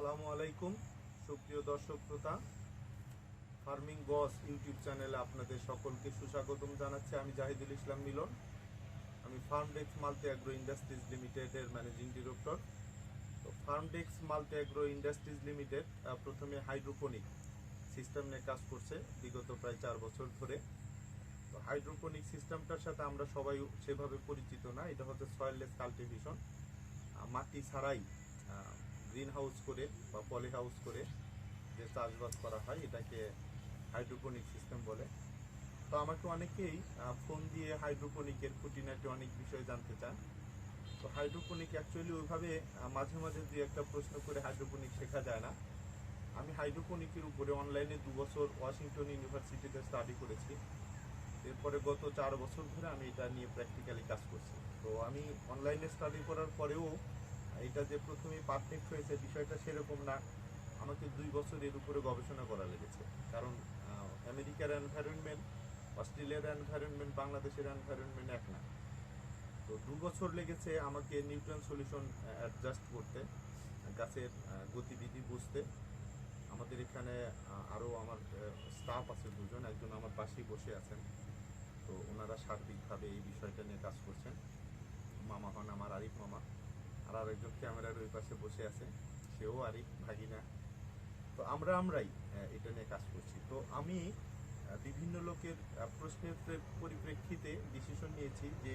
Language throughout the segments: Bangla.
আসসালামু আলাইকুম সুপ্রিয় দর্শক শ্রোতা, ফার্মিং বস ইউটিউব চ্যানেলে আপনাদের সকলকে সুস্বাগতম জানাচ্ছি। আমি জাহিদুল ইসলাম মিলন। আমি ফার্মডেক্স মাল্টি অ্যাগ্রো ইন্ডাস্ট্রিজ লিমিটেডের ম্যানেজিং ডিরেক্টর। তো ফার্মডেক্স মাল্টি অ্যাগ্রো ইন্ডাস্ট্রিজ লিমিটেড প্রথমে হাইড্রোপনিক সিস্টেম নিয়ে কাজ করছে বিগত প্রায় 4 বছর ধরে। তো হাইড্রোপনিক সিস্টেমটার সাথে আমরা সবাই সেভাবে পরিচিত না। এটা হচ্ছে সয়েললেস কাল্টিভেশন, মাটি ছাড়াই গ্রিন হাউস করে বা পলি হাউস করে যে চাষবাস করা হয় এটাকে হাইড্রোপনিক সিস্টেম বলে। তো আমাকে অনেকেই ফোন দিয়ে হাইড্রোপনিকের খুঁটিনাটি অনেক বিষয় জানতে চান। তো হাইড্রোপনিক অ্যাকচুয়ালি ওইভাবে মাঝে মাঝে দুই একটা প্রশ্ন করে হাইড্রোপনিক শেখা যায় না। আমি হাইড্রোপনিকের উপরে অনলাইনে 2 বছর ওয়াশিংটন ইউনিভার্সিটিতে স্টাডি করেছি। এরপরে গত 4 বছর ধরে আমি এটা নিয়ে প্র্যাকটিক্যালি কাজ করছি। তো আমি অনলাইনে স্টাডি করার পরেও এটা যে প্রথমেই পারফেক্ট হয়েছে বিষয়টা সেরকম না। আমাকে 2 বছর এর উপরে গবেষণা করা লেগেছে, কারণ আমেরিকার এনভায়রনমেন্ট, অস্ট্রেলিয়ার এনভায়রনমেন্ট, বাংলাদেশের এনভায়রনমেন্ট এক না। তো 2 বছর লেগেছে আমাকে নিউট্রিয়েন্ট সলিউশন অ্যাডজাস্ট করতে, গাছের গতিবিধি বুঝতে। আমাদের এখানে আরও আমার স্টাফ আছে 2 জন, একজন আমার পাশেই বসে আছেন। তো ওনারা সার্বিকভাবে এই বিষয়টা নিয়ে কাজ করছেন। মামা হন আমার আরিফ মামা, আর আরেকজন ক্যামেরার ওই পাশে বসে আছে, সেও আরিফ ভাগিনা। তো আমরাই এটা নিয়ে কাজ করছি। তো আমি বিভিন্ন লোকের প্রশ্নের পরিপ্রেক্ষিতে ডিসিশন নিয়েছি যে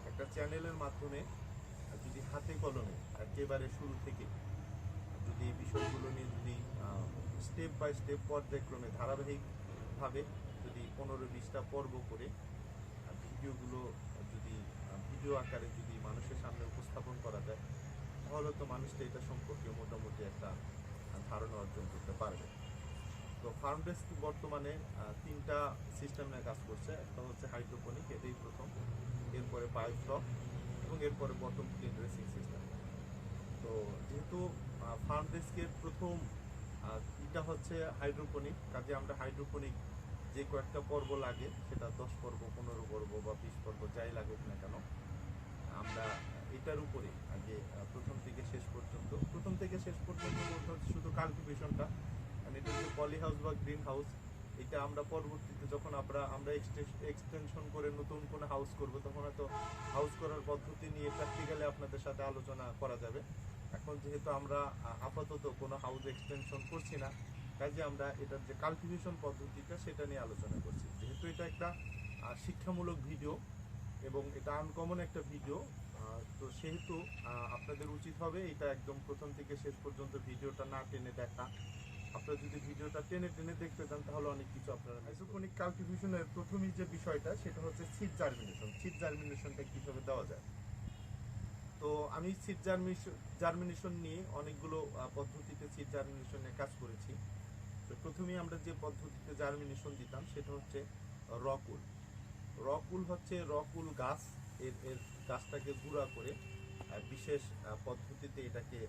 একটা চ্যানেলের মাধ্যমে যদি হাতে কলমে একেবারে শুরু থেকে যদি এই বিষয়গুলো নিয়ে যদি স্টেপ বাই স্টেপ পর্যায়ক্রমে ধারাবাহিকভাবে যদি 15-20টা পর্ব করে ভিডিওগুলো যদি ভিডিও আকারে যদি মানুষের সামনে উপস্থাপন করা যায়, তাহলে তো মানুষটা এটা সম্পর্কে মোটামুটি একটা ধারণা অর্জন করতে পারবে। তো ফার্মডেস্ক বর্তমানে 3টা সিস্টেম নিয়ে কাজ করছে। একটা হচ্ছে হাইড্রোপনিক, এটাই প্রথম, এরপরে পাইপ ফ্লক এবং এরপরে বটম ক্লিন ড্রেসিং সিস্টেম। তো যেহেতু ফার্মডেস্কের প্রথম এটা হচ্ছে হাইড্রোপনিক, কাজে আমরা হাইড্রোপনিক যে কয়েকটা পর্ব লাগে, সেটা 10 পর্ব, 15 পর্ব বা 20 পর্ব যাই লাগুক না কেন, আমরা এটার উপরে আগে প্রথম থেকে শেষ পর্যন্ত বলতে হচ্ছে শুধু কাল্টিভেশনটা, মানে এটা হচ্ছে পলি হাউস বা গ্রিন হাউস। এটা আমরা পরবর্তীতে যখন আমরা এক্সটেনশন করে নতুন কোনো হাউস করব, তখন হয়তো হাউস করার পদ্ধতি নিয়ে প্র্যাকটিক্যালি আপনাদের সাথে আলোচনা করা যাবে। এখন যেহেতু আমরা আপাতত কোনো হাউস এক্সটেনশন করছি না, কাজে আমরা এটার যে কাল্টিভেশন পদ্ধতিটা সেটা নিয়ে আলোচনা করছি। যেহেতু এটা একটা শিক্ষামূলক ভিডিও এবং এটা আনকমন একটা ভিডিও, তো সেহেতু আপনাদের উচিত হবে এটা একদম প্রথম থেকে শেষ পর্যন্ত ভিডিওটা না টেনে দেখা। আপনারা যদি ভিডিওটা টেনে দেখতে চান তাহলে অনেক কিছু আপনারা। হাইড্রোপনিক কাল্টিভেশনের প্রথমেই যে বিষয়টা সেটা হচ্ছে সিড জার্মিনেশন। সিড জার্মিনেশনটা কীভাবে দেওয়া যায়? তো আমি সিড জার্মিনেশন নিয়ে অনেকগুলো পদ্ধতিতে সিড জার্মিনেশন নিয়ে কাজ করেছি। তো প্রথমেই আমরা যে পদ্ধতিতে জার্মিনেশন দিতাম সেটা হচ্ছে রকুল। রকুল গাছ, এর গাছটাকে গুঁড়া করে বিশেষ পদ্ধতিতে এটাকে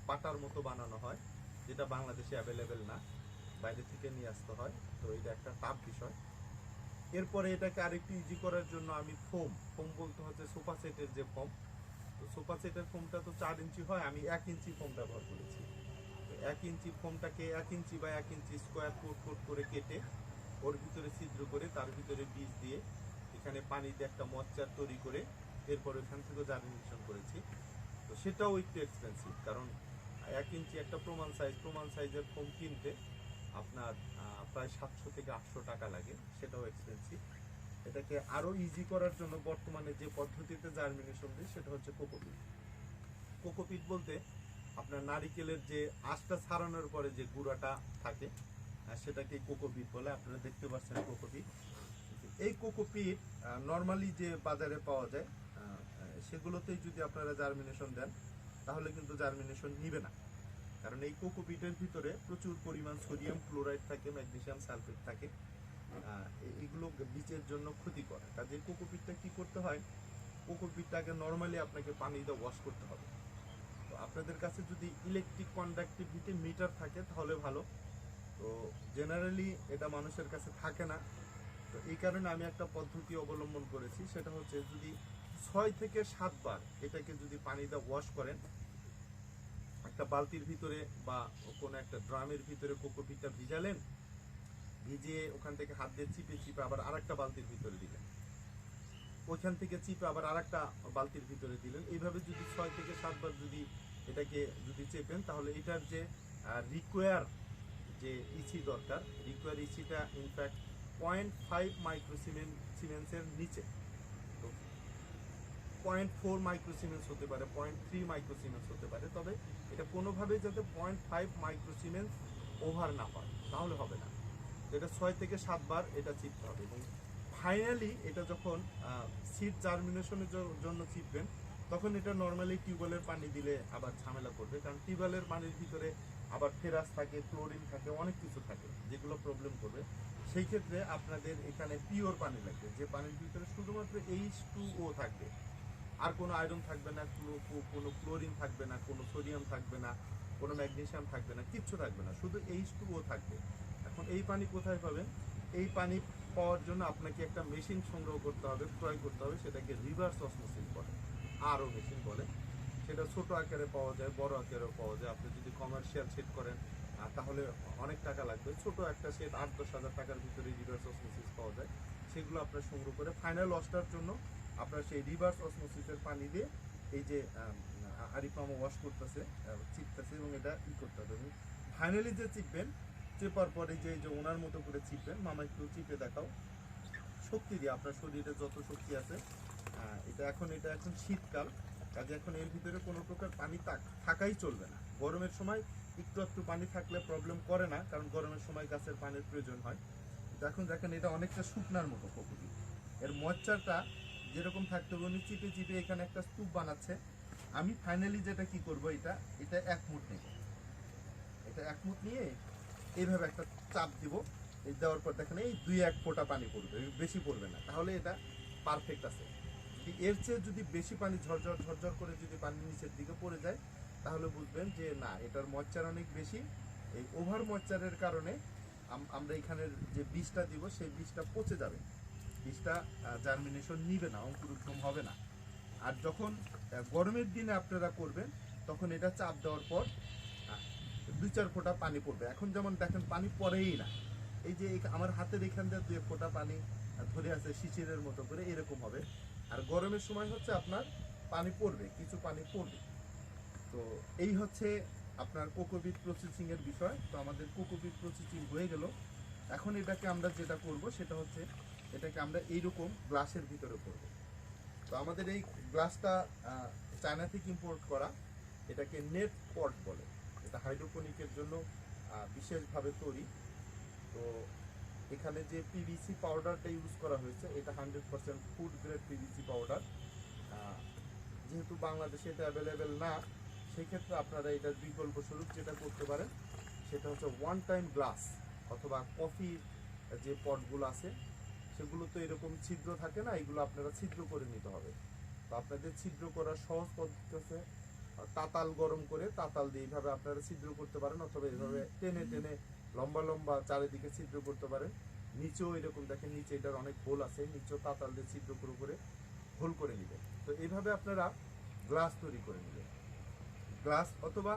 পাটার মতো বানানো হয়, যেটা বাংলাদেশে অ্যাভেলেবেল না, বাইরে থেকে নিয়ে আসতে হয়। তো এটা একটা টাফ বিষয়। এরপরে এটাকে আরেকটু ইজি করার জন্য আমি ফোম বলতে হচ্ছে সোফা সেটের যে ফোম। তো সোফা সেটের ফোমটা তো 4 ইঞ্চি হয়, আমি 1 ইঞ্চি ফোম ব্যবহার করেছি। তো 1 ইঞ্চি ফোমটাকে 1 ইঞ্চি বা 1 ইঞ্চি স্কোয়ার কোট করে কেটে ওর ভিতরে ছিদ্র করে তার ভিতরে বীজ দিয়ে এখানে পানিতে একটা ময়েশ্চার তৈরি করে এরপর ওইখান থেকে জার্মিনেশন করেছি। তো সেটাও একটু এক্সপেন্সিভ, কারণ 1 ইঞ্চি একটা প্রমাণ সাইজের ফোম কিনতে আপনার প্রায় 700 থেকে 800 টাকা লাগে, সেটাও এক্সপেন্সিভ। এটাকে আরও ইজি করার জন্য বর্তমানে যে পদ্ধতিতে জার্মিনেশন দিই সেটা হচ্ছে কোকোপিট বলতে আপনার নারিকেলের যে আঁশটা ছাড়ানোর পরে যে গুঁড়াটা থাকে সেটাকে কোকোপিট বলে। আপনারা দেখতে পাচ্ছেন কোকোপিট। এই কোকোপিট নর্মালি যে বাজারে পাওয়া যায় সেগুলোতেই যদি আপনারা জার্মিনেশন দেন তাহলে কিন্তু জার্মিনেশন নিবে না, কারণ এই কোকোপিটের ভিতরে প্রচুর পরিমাণ সোডিয়াম ক্লোরাইড থাকে, ম্যাগনেসিয়াম সালফেট থাকে। এগুলো বীজের জন্য ক্ষতিকর। কাজে কোকোপিটটা কি করতে হয়, কোকোপিটটাকে নর্মালি আপনাকে পানি দিয়ে ওয়াশ করতে হবে। তো আপনাদের কাছে যদি ইলেকট্রিক কন্ডাক্টিভিটি মিটার থাকে তাহলে ভালো। তো জেনারেলি এটা মানুষের কাছে থাকে না। তো এই কারণে আমি একটা পদ্ধতি অবলম্বন করেছি, সেটা হচ্ছে যদি 6 থেকে 7 বার এটাকে যদি পানি দিয়ে ওয়াশ করেন, একটা বালতির ভিতরে বা কোনো একটা ড্রামের ভিতরে কোকোপিটটা ভিজালেন, ভিজিয়ে ওখান থেকে হাত দিয়ে চিপে চিপে আবার আরেকটা বালতির ভিতরে দিলেন, ওইখান থেকে চিপে আবার আরেকটা বালতির ভিতরে দিলেন। এইভাবে যদি 6 থেকে 7 বার যদি এটাকে যদি চেপেন, তাহলে এটার যে রিকোয়ার যে ইসি দরকার, রিকোয়ার ইসিটা ইনফ্যাক্ট 0.5 মাইক্রোসিমেন্সের নিচে। তো 0.4 মাইক্রোসিমেন্স হতে পারে, 0.3 মাইক্রোসিমেন্স হতে পারে, তবে এটা কোনোভাবেই যাতে 0.5 মাইক্রোসিমেন্স ওভার না হয়, তাহলে হবে না। এটা 6 থেকে 7 বার এটা চিপতে হবে। এবং ফাইনালি এটা যখন সিড জার্মিনেশনের জন্য চিপবেন, তখন এটা নর্মালি টিউবওয়েলের পানি দিলে আবার ঝামেলা করবে, কারণ টিউবওয়েলের পানির ভিতরে আবার ফেরাস থাকে, ক্লোরিন থাকে, অনেক কিছু থাকে যেগুলো প্রবলেম করবে। সেই ক্ষেত্রে আপনাদের এখানে পিওর পানি লাগবে, যে পানির ভিতরে শুধুমাত্র H2O থাকবে, আর কোনো আয়রন থাকবে না, কোনো ক্লোরিন থাকবে না, কোনো সোডিয়াম থাকবে না, কোনো ম্যাগনেসিয়াম থাকবে না, কিচ্ছু থাকবে না, শুধু H2O থাকবে। এখন এই পানি কোথায় পাবেন? এই পানি পাওয়ার জন্য আপনাকে একটা মেশিন সংগ্রহ করতে হবে, ক্রয় করতে হবে, সেটাকে রিভার্স অসমোসিস বলে, আরও মেশিন বলে। সেটা ছোট আকারে পাওয়া যায়, বড় আকারেও পাওয়া যায়। আপনি যদি কমার্শিয়াল সেট করেন তাহলে অনেক টাকা লাগবে। ছোট একটা সেট 8-10 হাজার টাকার ভিতরে রিভার্স অসমোসিস পাওয়া যায়। সেগুলো আপনার সংগ্রহ করে ফাইনাল ওয়াশটার জন্য আপনার সেই রিভার্স অসমোসিসের পানি দিয়ে এই যে আরিপামো ওয়াশ করতেছে, চিপতেছে, এবং এটা করতে হবে। এবং ফাইনালি যে চিপবেন, চেপার পরে যে ওনার মতো করে চিপবেন, মামা একটু চিপে দেখাও, শক্তি দিয়ে, আপনার শরীরে যত শক্তি আছে। এটা এখন শীতকাল, কাজে এখন এর ভিতরে কোনো প্রকার পানি থাকাই চলবে না। গরমের সময় একটু পানি থাকলে প্রবলেম করে না, কারণ গরমের সময় গাছের পানির প্রয়োজন হয়। এখন দেখেন এটা অনেকটা শুকনার মতো কোকোপি, এর ময়শ্চারটা যেরকম থাকতে হবে, উনি চিপে চিপে এখানে একটা স্তূপ বানাচ্ছে। আমি ফাইনালি যেটা কি করব, এটা 1 মুঠ নেব। এটা 1 মুঠ নিয়ে এইভাবে একটা চাপ দিব। এই দেওয়ার পর দেখেন এই 2-1 ফোঁটা পানি পড়বে, বেশি পড়বে না, তাহলে এটা পারফেক্ট আছে। যদি এর চেয়ে যদি বেশি পানি ঝরঝর করে যদি পানি নিচের দিকে পড়ে যায়, তাহলে বুঝবেন যে না, এটার ময়শ্চার অনেক বেশি। এই ওভার ময়শ্চারের কারণে আমরা এখানের যে বীজটা দিব, সেই বীজটা পচে যাবে, বীজটা জার্মিনেশন নিবে না, অঙ্কুরোদ্গম হবে না। আর যখন গরমের দিনে আপনারা করবেন, তখন এটা চাপ দেওয়ার পর 2-4 ফোঁটা পানি পড়বে। এখন যেমন দেখেন পানি পড়েই না, এই যে আমার হাতের এখান দিয়ে 2 ফোঁটা পানি ধরে আছে শিশিরের মতো করে, এরকম হবে। আর গরমের সময় হচ্ছে আপনার পানি পড়বে, কিছু পানি পড়বে। তো এই হচ্ছে আপনার কোকোপিট প্রসেসিং এর বিষয়। তো আমাদের কোকোপিট প্রসেসিং হয়ে গেল। এখন এটাকে আমরা যেটা করব, সেটা হচ্ছে এটাকে আমরা এইরকম গ্লাসের ভিতরে করব। তো আমাদের এই গ্লাসটা চায়না থেকে ইম্পোর্ট করা, এটাকে নেট পট বলে। এটা হাইড্রোপনিকের জন্য বিশেষভাবে তৈরি। তো এখানে যে পিভিসি পাউডারটা ইউজ করা হয়েছে, এটা 100% ফুড গ্রেড পিভিসি পাউডার। যেহেতু বাংলাদেশে এটা অ্যাভেলেবেল না, সেক্ষেত্রে আপনারা এটার বিকল্প স্বরূপ যেটা করতে পারেন, সেটা হচ্ছে 1 টাইম গ্লাস, অথবা কফি যে পটগুলো আছে সেগুলো তো এরকম ছিদ্র থাকে না, এগুলো আপনারা ছিদ্র করে নিতে হবে। তো আপনাদের ছিদ্র করার সহজ পদ্ধতি আছে, তাতাল গরম করে তাতাল দিয়ে এইভাবে আপনারা ছিদ্র করতে পারেন, অথবা এইভাবে টেনে টেনে লম্বা লম্বা চারিদিকে ছিদ্র করতে পারেন। নিচেও এরকম দেখেন, নিচে এটার অনেক হোল আছে, নিচেও তাতাল দিয়ে ছিদ্র করে হোল করে নেবেন। তো এইভাবে আপনারা গ্লাস তৈরি করে নেবেন। গ্লাস অথবা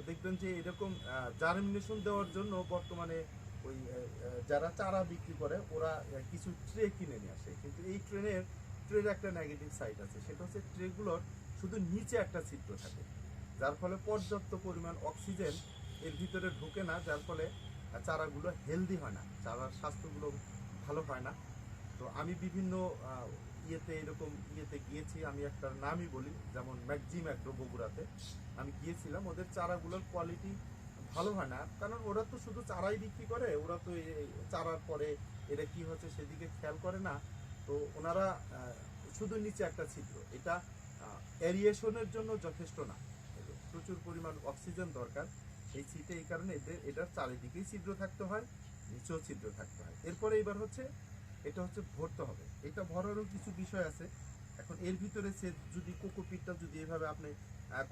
দেখবেন যে এরকম জার্মিনেশন দেওয়ার জন্য বর্তমানে ওই যারা চারা বিক্রি করে, ওরা কিছু ট্রে কিনে নিয়ে আসে। কিন্তু এই ট্রের একটা নেগেটিভ সাইড আছে, সেটা হচ্ছে ট্রেগুলোর শুধু নিচে একটা ছিদ্র থাকে, যার ফলে পর্যাপ্ত পরিমাণ অক্সিজেন এর ভিতরে ঢোকে না, যার ফলে চারাগুলো হেলদি হয় না, চারার স্বাস্থ্যগুলো ভালো হয় না। তো আমি বিভিন্ন এরকম গিয়েছি, আমি একটা নামই বলি, যেমন ম্যাক্সিম অ্যাগ্রো বগুড়াতে আমি গিয়েছিলাম। ওদের চারাগুলোর কোয়ালিটি ভালো হয় না, কারণ ওরা তো শুধু চারাই বিক্রি করে, ওরা তো এই চারার পরে এটা কি হচ্ছে সেদিকে খেয়াল করে না। তো ওনারা শুধু নিচে একটা ছিদ্র, এটা এরিয়েশনের জন্য যথেষ্ট না, প্রচুর পরিমাণ অক্সিজেন দরকার এই শীতে। এই কারণে এটার চারিদিকেই ছিদ্র থাকতে হয়, নিচেও ছিদ্র থাকতে হয়। এরপরে এবার হচ্ছে এটা হচ্ছে ভরতে হবে। এটা ভরারও কিছু বিষয় আছে। এখন এর ভিতরে সে যদি কোকোপিটটা যদি এভাবে আপনি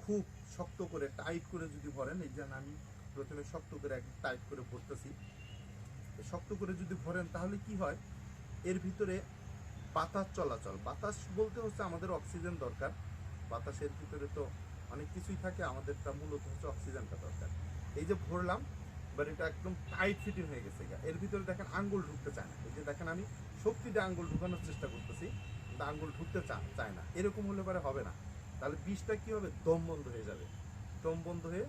খুব শক্ত করে টাইট করে যদি ভরেন, এই যেন আমি প্রথমে শক্ত করে একদম টাইট করে ভরতেছি, শক্ত করে যদি ভরেন, তাহলে কি হয়, এর ভিতরে বাতাস চলাচল, বাতাস বলতে হচ্ছে আমাদের অক্সিজেন দরকার। বাতাসের ভিতরে তো অনেক কিছুই থাকে, আমাদেরটা মূলত হচ্ছে অক্সিজেনটা দরকার। এই যে ভরলাম, এবার এটা একদম টাইট ফিটিং হয়ে গেছে। এর ভিতরে দেখেন আঙ্গুল ঢুকতে চায় না। এই যে দেখেন আমি শক্তিতে আঙ্গুল ঢুকানোর চেষ্টা করতেছি, কিন্তু আঙ্গুল ঢুকতে চায় না। এরকম হলে পরে হবে না। তাহলে বীজটা কি হবে, দম বন্ধ হয়ে যাবে। দম বন্ধ হয়ে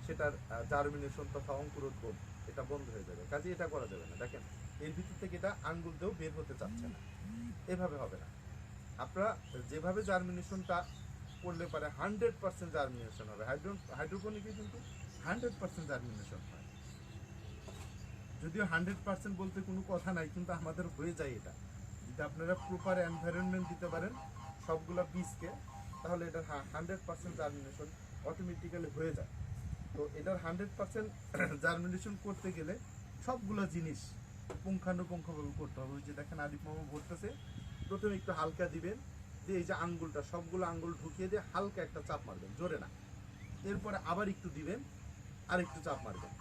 সেটার জার্মিনেশন তথা অঙ্কুরোদ্গম এটা বন্ধ হয়ে যাবে। কাজে এটা করা যাবে না। দেখেন এর ভিতর থেকে এটা আঙ্গুল দিয়েও বের হতে চাচ্ছে না, এভাবে হবে না। আপনারা যেভাবে জার্মিনেশনটা করলে পারে 100% জার্মিনেশন হবে। হাইড্রোপনিকে কিন্তু 100% জার্মিনেশন হয়। যদিও 100% বলতে কোনো কথা নাই, কিন্তু আমাদের হয়ে যায় এটা। যদি আপনারা প্রপার এনভায়রনমেন্ট দিতে পারেন সবগুলো বীজকে, তাহলে এটার 100% জার্মিনেশন অটোমেটিক্যালি হয়ে যায়। তো এটার 100% জার্মিনেশন করতে গেলে সবগুলো জিনিস পুঙ্খানুপুঙ্খভাবে করতে হবে। ওই যে দেখেন আরিফ মামা ভরতেছে, প্রথমে একটু হালকা দিবেন, দিয়ে এই যে আঙ্গুলটা সবগুলো আঙ্গুল ঢুকিয়ে দিয়ে হালকা একটা চাপ মারবেন, জোরে না। এরপরে আবার একটু দিবেন, আর একটু চাপ মারবেন,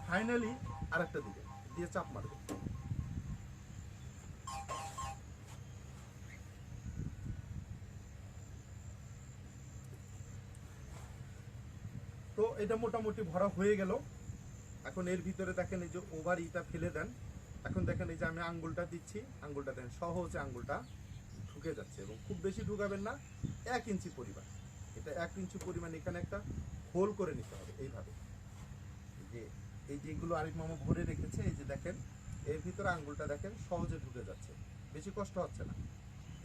ফাইনালি আর একটা দিবেন, দিয়ে চাপ মারবেন। তো এটা মোটামুটি ভরা হয়ে গেল। এখন এর ভিতরে দেখেন এই যে ওভার ইটা ফেলে দেন। এখন দেখেন এই যে আমি আঙ্গুলটা দিচ্ছি, আঙ্গুলটা দেখেন সহজে আঙ্গুলটা ঢুকে যাচ্ছে, এবং খুব বেশি ঢুকাবেন না, 1 ইঞ্চি পরিমাণ। এটা 1 ইঞ্চি পরিমাণ এখানে একটা হোল করে নিতে হবে এইভাবে। যে এই যেগুলো আরিফ মামা ভরে রেখেছে, এই যে দেখেন এর ভিতরে আঙ্গুলটা দেখেন সহজে ঢুকে যাচ্ছে, বেশি কষ্ট হচ্ছে না।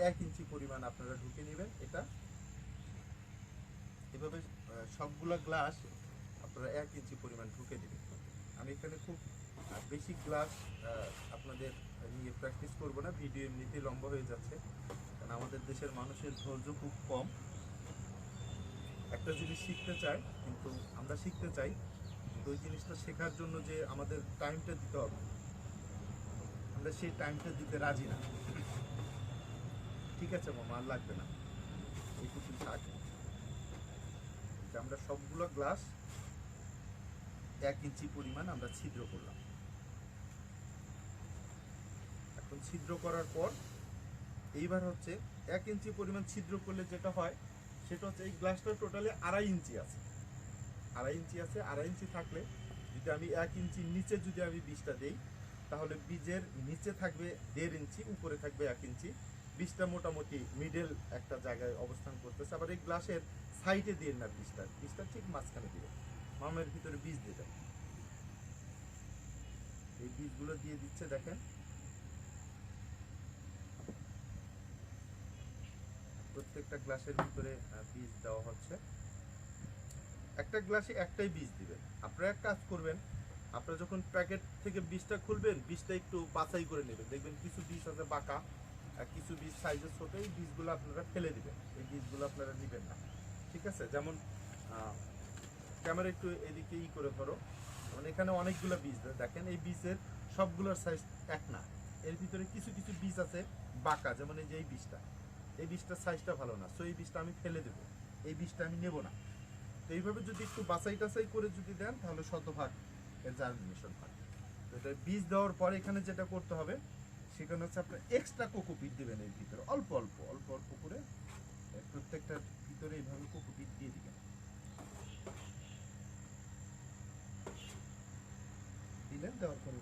1 ইঞ্চি পরিমাণ আপনারা ঢুকে নেবেন। এটা এভাবে সবগুলা গ্লাস আপনারা 1 ইঞ্চি পরিমাণ ঢুকে দেবেন। আমি এখানে খুব বেশি গ্লাস আপনাদের নিয়ে প্র্যাকটিস করব না, ভিডিও এমনিতেই লম্বা হয়ে যাচ্ছে, কারণ আমাদের দেশের মানুষের ধৈর্য খুব কম। একটা জিনিস শিখতে চায়, কিন্তু আমরা শিখতে চাই, কিন্তু ওই জিনিসটা শেখার জন্য যে আমাদের টাইমটা দিতে হবে, আমরা সেই টাইমটা দিতে রাজি না। ঠিক আছে মামা, আর লাগবে না, এইটুকুই থাক। আমরা সবগুলো গ্লাস 1 ইঞ্চি পরিমাণ আমরা ছিদ্র করলাম। এখন ছিদ্র করার পর এইবার হচ্ছে 1 ইঞ্চি পরিমাণ ছিদ্র করলে যেটা হয় সেটা হচ্ছে এই গ্লাসটা টোটালি 2.5 ইঞ্চি আছে। 2.5 ইঞ্চি আছে। 2.5 ইঞ্চি থাকলে যদি আমি 1 ইঞ্চির নিচে যদি আমি বীজটা দেই, তাহলে বীজের নিচে থাকবে 1.5 ইঞ্চি, উপরে থাকবে 1 ইঞ্চি। বীজটা মোটামুটি মিডল একটা জায়গায় অবস্থান করতেছে। আবার এই গ্লাসের সাইডে দিয়ে না, বীজটা ঠিক মাঝখানে দিবে। মামের ভিতরে বীজ দিবেন, এই বীজগুলো দিয়ে দিচ্ছে দেখেন। প্রত্যেকটা গ্লাসের ভিতরে বীজ দেওয়া হচ্ছে। একটা গ্লাসে একটাই বীজ দিবেন। আপনারা এক কাজ করবেন, আপনারা যখন প্যাকেট থেকে বীজটা খুলবেন, বীজটা একটু বাছাই করে নেবেন। দেখবেন কিছু বীজ আছে বাঁকা, কিছু বীজ সাইজে ছোট, এই বীজগুলো আপনারা ফেলে দিবেন, এই বীজগুলো আপনারা নেবেন না। ঠিক আছে? যেমন ক্যামেরা একটু এদিকে করে ধরো, মানে এখানে অনেকগুলো বীজ দেখেন, এই বীজের সবগুলোর সাইজ এক না। এর ভিতরে কিছু কিছু বীজ আছে বাঁকা, যেমন এই যে এই বীজটার সাইজটা ভালো না, সো এই বীজটা আমি ফেলে দেবো, এই বীজটা আমি নেব না। তো এইভাবে যদি একটু বাছাই টাছাই করে যদি দেন, তাহলে শতভাগ এর জার্মিনেশন হয়। তো এটা বীজ দেওয়ার পরে এখানে যেটা করতে হবে সেখানে হচ্ছে আপনার এক্সট্রা কোকোপিট দেবেন এর ভিতরে, অল্প অল্প অল্প অল্প করে প্রত্যেকটার ভিতরে এইভাবে কোকোপিট দিয়ে দিবেন। দিলেন, দেওয়ার পরে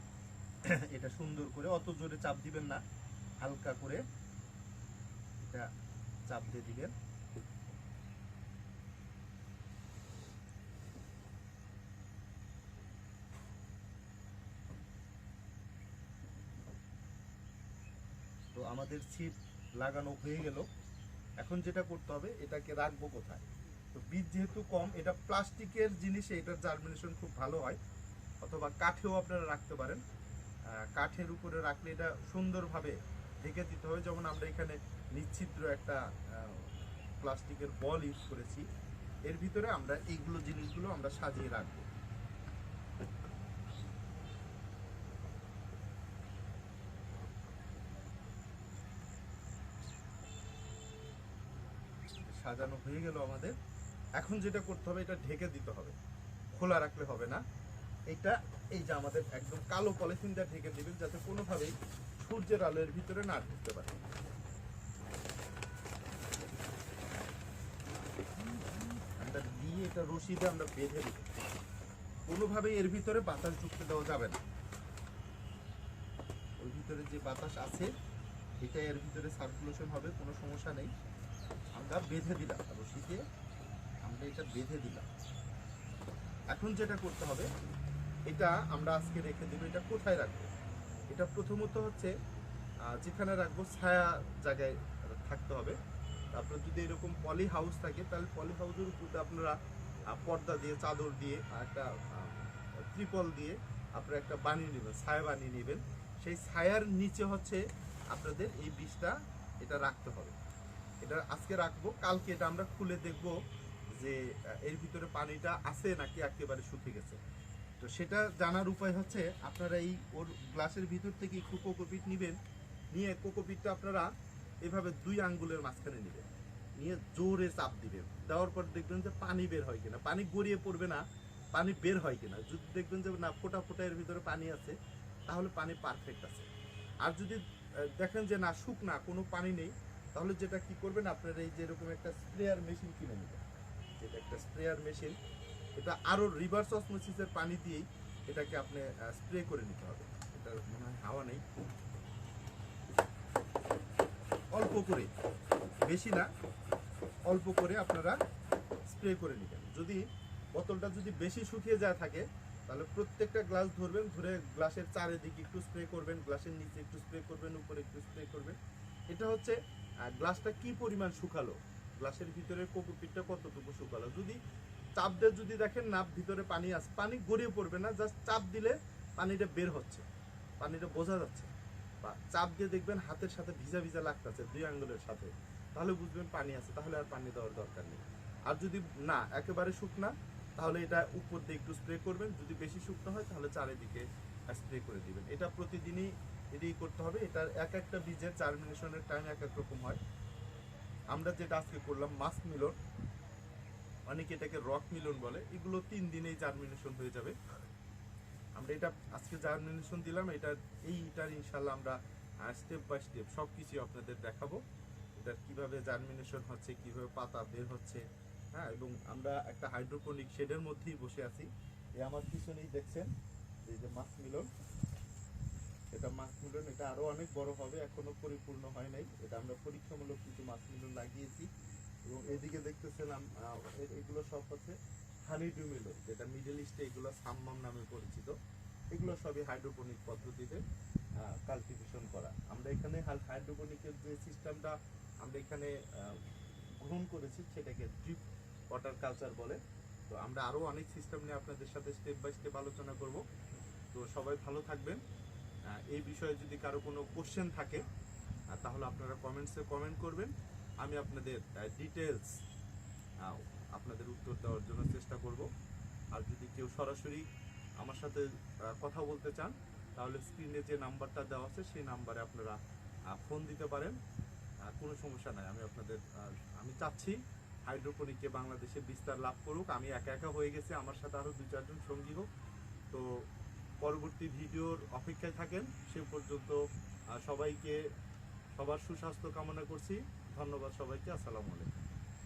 এটা সুন্দর করে, অত জোরে চাপ দিবেন না, হালকা করে এটা চাপ দিয়ে দিবেন। তো আমাদের ছিপ লাগানো হয়ে গেল। এখন যেটা করতে হবে, এটাকে রাখবো কোথায়? তো বীজ যেহেতু কম, এটা প্লাস্টিকের জিনিসে এটার জার্মিনেশন খুব ভালো হয়, অথবা কাঠেও আপনারা রাখতে পারেন। কাঠের উপরে রাখলে এটা সুন্দরভাবে ঢেকে দিতে হবে। যেমন আমরা এখানে নিচ্ছিদ্র একটা প্লাস্টিকের বল ইউজ করেছি, এর ভিতরে আমরা এইগুলো জিনিসগুলো আমরা সাজিয়ে রাখবো। সাজানো হয়ে গেল আমাদের। এখন যেটা করতে হবে, এটা ঢেকে দিতে হবে, খোলা রাখলে হবে না। এটা এই যে আমাদের একদম কালো পলিথিন দিয়ে ঢেকে দিবেন, যাতে কোনোভাবেই সূর্যের আলো এর ভিতরে না ঢুকতে পারে। এটা রশি দিয়ে আমরা বেঁধে দেব। কোনোভাবেই এর ভিতরে বাতাস ঢুকতে দেওয়া যাবে না। ওর ভিতরে যে বাতাস আছে এটা এর ভিতরে সার্কুলেশন হবে, কোনো সমস্যা নেই। আমরা বেঁধে দিলাম রশি দিয়ে, আমরা এটা বেঁধে দিলাম। এখন যেটা করতে হবে, এটা আমরা আজকে রেখে দেবো। এটা কোথায় রাখবো? এটা প্রথমত হচ্ছে যেখানে রাখবো ছায়া জায়গায় থাকতে হবে। তারপরে যদি এরকম পলি হাউস থাকে তাহলে পলি হাউসের উপরে আপনারা পর্দা দিয়ে, চাদর দিয়ে, একটা ত্রিপল দিয়ে আপনারা একটা বানিয়ে নেবেন, ছায়া বানিয়ে নেবেন। সেই ছায়ার নিচে হচ্ছে আপনাদের এই বীজটা এটা রাখতে হবে। এটা আজকে রাখবো, কালকে এটা আমরা খুলে দেখব যে এর ভিতরে পানিটা আছে নাকি একেবারে শুকিয়ে গেছে। তো সেটা জানার উপায় হচ্ছে আপনারা এই ওর গ্লাসের ভিতর থেকে একটু কোকোপিট নেবেন, নিয়ে কোকোপিটটা আপনারা এভাবে 2 আঙ্গুলের মাঝখানে নেবেন, নিয়ে জোরে চাপ দিবেন। দেওয়ার পর দেখবেন যে পানি বের হয় কিনা, পানি গড়িয়ে পড়বে না, পানি বের হয় কিনা। যদি দেখবেন যে না ফোটা ফোটা এর ভিতরে পানি আছে, তাহলে পানি পারফেক্ট আছে। আর যদি দেখেন যে না শুকনা, কোনো পানি নেই, তাহলে যেটা কি করবেন, আপনারা এই যে এরকম একটা স্প্রেয়ার মেশিন কিনে নেবেন। এটা একটা স্প্রেয়ার মেশিন, এটা আরও রিভার্স অসমোসিসের পানি দিয়েই এটাকে আপনি স্প্রে করে নিতে হবে। এটা মনে হয় হাওয়া নেই, অল্প করে, বেশি না, অল্প করে আপনারা স্প্রে করে নেবেন। যদি বোতলটা যদি বেশি শুকিয়ে যায় থাকে, তাহলে প্রত্যেকটা গ্লাস ধরবেন, ধরে গ্লাসের চারিদিকে একটু স্প্রে করবেন, গ্লাসের নিচে একটু স্প্রে করবেন, উপরে একটু স্প্রে করবেন। এটা হচ্ছে গ্লাসটা কি পরিমাণ শুকালো, গ্লাসের ভিতরে কোকোপিটটা কতটুকু শুকালো। যদি চাপ দিয়ে যদি দেখেন না ভিতরে পানি আছে, পানি গড়িয়ে পড়বে না, জাস্ট চাপ দিলে পানিটা বের হচ্ছে, পানিটা বোঝা যাচ্ছে। বা চাপ দিয়ে দেখবেন হাতের সাথে ভিজা ভিজা লাগতেছে 2 আঙ্গুলের সাথে, তাহলে বুঝবেন পানি আছে, তাহলে আর পানি দেওয়ার দরকার নেই। আর যদি না একেবারে শুকনা, তাহলে এটা উপর দিয়ে একটু স্প্রে করবেন। যদি বেশি শুকনো হয় তাহলে চারিদিকে স্প্রে করে দিবেন। এটা প্রতিদিনই এটাই করতে হবে। এটার এক একটা বীজের জার্মিনেশনের টাইম এক এক রকম হয়। আমরা যেটা আজকে করলাম মাস্ক মিলন, অনেকে এটাকে রক মিলন বলে, এগুলো 3 দিনেই জার্মিনেশন হয়ে যাবে। আমরা এটা আজকে জার্মিনেশন দিলাম, এইটার ইনশাল্লাহ আমরা স্টেপ বাই স্টেপ সব কিছু আপনাদের দেখাবো। এটার কিভাবে জার্মিনেশন হচ্ছে, কিভাবে পাতা বের হচ্ছে, হ্যাঁ। এবং আমরা একটা হাইড্রোপনিক শেডের মধ্যেই বসে আছি। এই আমার পিছনেই দেখছেন এই যে মাছ মিলন, এটা মাছ মিলন, এটা আরো অনেক বড় হবে, এখনো পরিপূর্ণ হয় নাই। এটা আমরা পরীক্ষামূলক কিছু মাছ মিলন লাগিয়েছি। এবং এদিকে দেখতেছিলাম এগুলো সব হচ্ছে হানিডিউ মিলন, যেটা মিডল ইস্টে এগুলো সাম্মাম নামে পরিচিত। এগুলো সবই হাইড্রোপনিক পদ্ধতিতে কাল্টিভেশন করা। আমরা এখানে হাইড্রোপনিকের যে সিস্টেমটা আমরা এখানে গ্রহণ করেছি সেটাকে ড্রিপ ওয়াটার কালচার বলে। তো আমরা আরও অনেক সিস্টেম নিয়ে আপনাদের সাথে স্টেপ বাই স্টেপ আলোচনা করব। তো সবাই ভালো থাকবেন। এই বিষয়ে যদি কারো কোনো কোশ্চেন থাকে তাহলে আপনারা কমেন্টসে কমেন্ট করবেন, আমি আপনাদের ডিটেলস আপনাদের উত্তর দেওয়ার জন্য চেষ্টা করব। আর যদি কেউ সরাসরি আমার সাথে কথা বলতে চান তাহলে স্ক্রিনে যে নাম্বারটা দেওয়া আছে সেই নাম্বারে আপনারা ফোন দিতে পারেন, কোনো সমস্যা নাই। আমি চাচ্ছি হাইড্রোপনিককে বাংলাদেশে বিস্তার লাভ করুক। আমি একা একা হয়ে গেছে, আমার সাথে আরও 2-4 জন সঙ্গী হোক। তো পরবর্তী ভিডিওর অপেক্ষায় থাকেন। সে পর্যন্ত সবাইকে সবার সুস্বাস্থ্য কামনা করছি। ধন্যবাদ সবাইকে। আসসালামু আলাইকুম।